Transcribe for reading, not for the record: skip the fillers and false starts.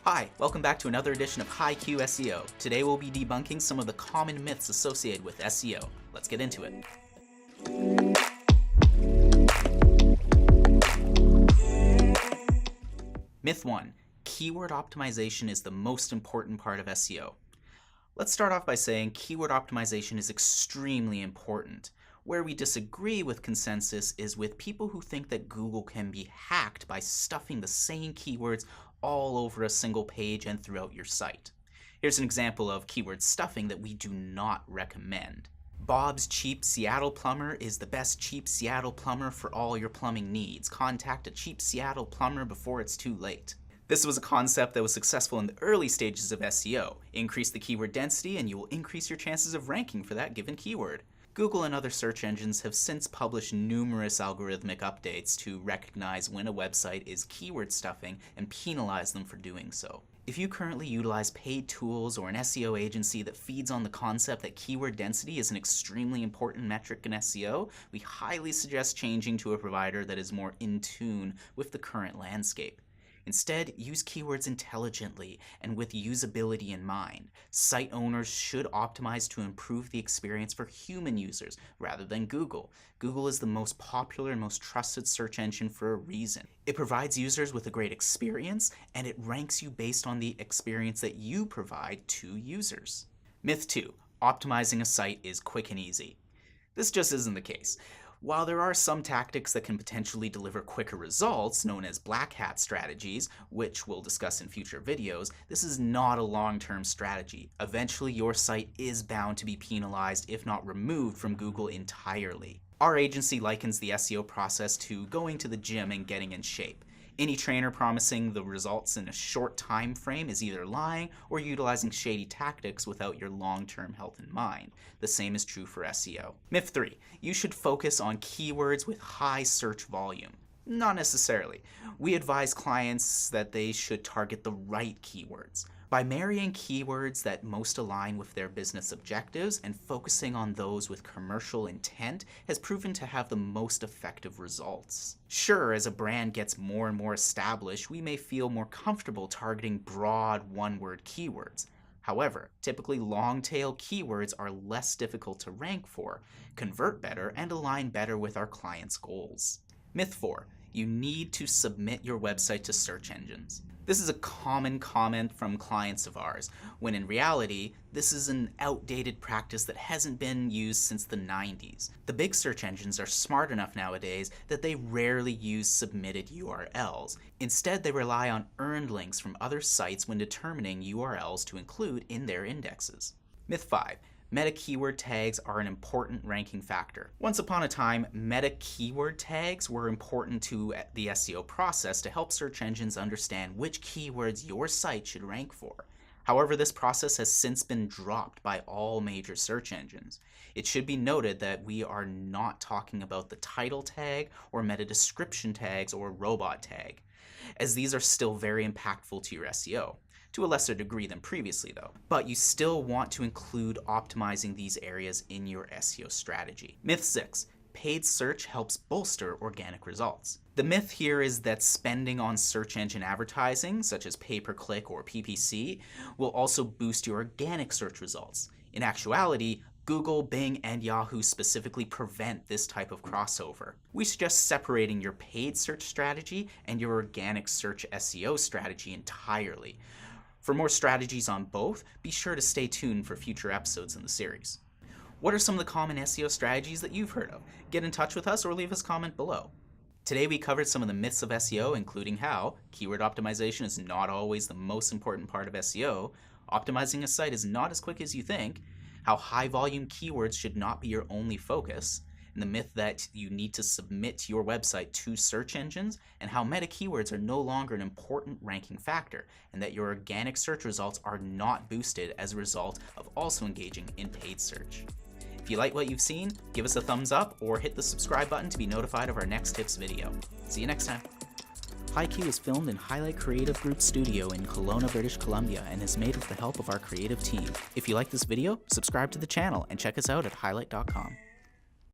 Hi, welcome back to another edition of HiiQ SEO. Today we'll be debunking some of the common myths associated with SEO. Let's get into it. Myth 1. Keyword optimization is the most important part of SEO. Let's start off by saying keyword optimization is extremely important. Where we disagree with consensus is with people who think that Google can be hacked by stuffing the same keywords all over a single page and throughout your site. Here's an example of keyword stuffing that we do not recommend. Bob's Cheap Seattle Plumber is the best cheap Seattle plumber for all your plumbing needs. Contact a cheap Seattle plumber before it's too late. This was a concept that was successful in the early stages of SEO. Increase the keyword density and you will increase your chances of ranking for that given keyword. Google and other search engines have since published numerous algorithmic updates to recognize when a website is keyword stuffing and penalize them for doing so. If you currently utilize paid tools or an SEO agency that feeds on the concept that keyword density is an extremely important metric in SEO, we highly suggest changing to a provider that is more in tune with the current landscape. Instead, use keywords intelligently and with usability in mind. Site owners should optimize to improve the experience for human users rather than Google. Google is the most popular and most trusted search engine for a reason. It provides users with a great experience, and it ranks you based on the experience that you provide to users. Myth 2. Optimizing a site is quick and easy. This just isn't the case. While there are some tactics that can potentially deliver quicker results, known as black hat strategies, which we'll discuss in future videos, this is not a long-term strategy. Eventually, your site is bound to be penalized, if not removed from Google entirely. Our agency likens the SEO process to going to the gym and getting in shape. Any trainer promising the results in a short time frame is either lying or utilizing shady tactics without your long-term health in mind. The same is true for SEO. Myth 3. You should focus on keywords with high search volume. Not necessarily. We advise clients that they should target the right keywords. By marrying keywords that most align with their business objectives and focusing on those with commercial intent has proven to have the most effective results. Sure, as a brand gets more and more established, we may feel more comfortable targeting broad one-word keywords. However, typically long-tail keywords are less difficult to rank for, convert better, and align better with our clients' goals. Myth 4. You need to submit your website to search engines. This is a common comment from clients of ours, when in reality, this is an outdated practice that hasn't been used since the 90s. The big search engines are smart enough nowadays that they rarely use submitted URLs. Instead, they rely on earned links from other sites when determining URLs to include in their indexes. Myth 5. Meta keyword tags are an important ranking factor. Once upon a time, meta keyword tags were important to the SEO process to help search engines understand which keywords your site should rank for. However, this process has since been dropped by all major search engines. It should be noted that we are not talking about the title tag or meta description tags or robot tag, as these are still very impactful to your SEO. To a lesser degree than previously though. But you still want to include optimizing these areas in your SEO strategy. Myth 6. Paid search helps bolster organic results. The myth here is that spending on search engine advertising, such as pay-per-click or PPC, will also boost your organic search results. In actuality, Google, Bing, and Yahoo specifically prevent this type of crossover. We suggest separating your paid search strategy and your organic search SEO strategy entirely. For more strategies on both, be sure to stay tuned for future episodes in the series. What are some of the common SEO strategies that you've heard of? Get in touch with us or leave us a comment below. Today we covered some of the myths of SEO, including how keyword optimization is not always the most important part of SEO, optimizing a site is not as quick as you think, how high volume keywords should not be your only focus, and the myth that you need to submit your website to search engines, and how meta keywords are no longer an important ranking factor, and that your organic search results are not boosted as a result of also engaging in paid search. If you like what you've seen, give us a thumbs up or hit the subscribe button to be notified of our next tips video. See you next time. HiiQ is filmed in Highlight Creative Group Studio in Kelowna, British Columbia, and is made with the help of our creative team. If you like this video, subscribe to the channel and check us out at highlight.com.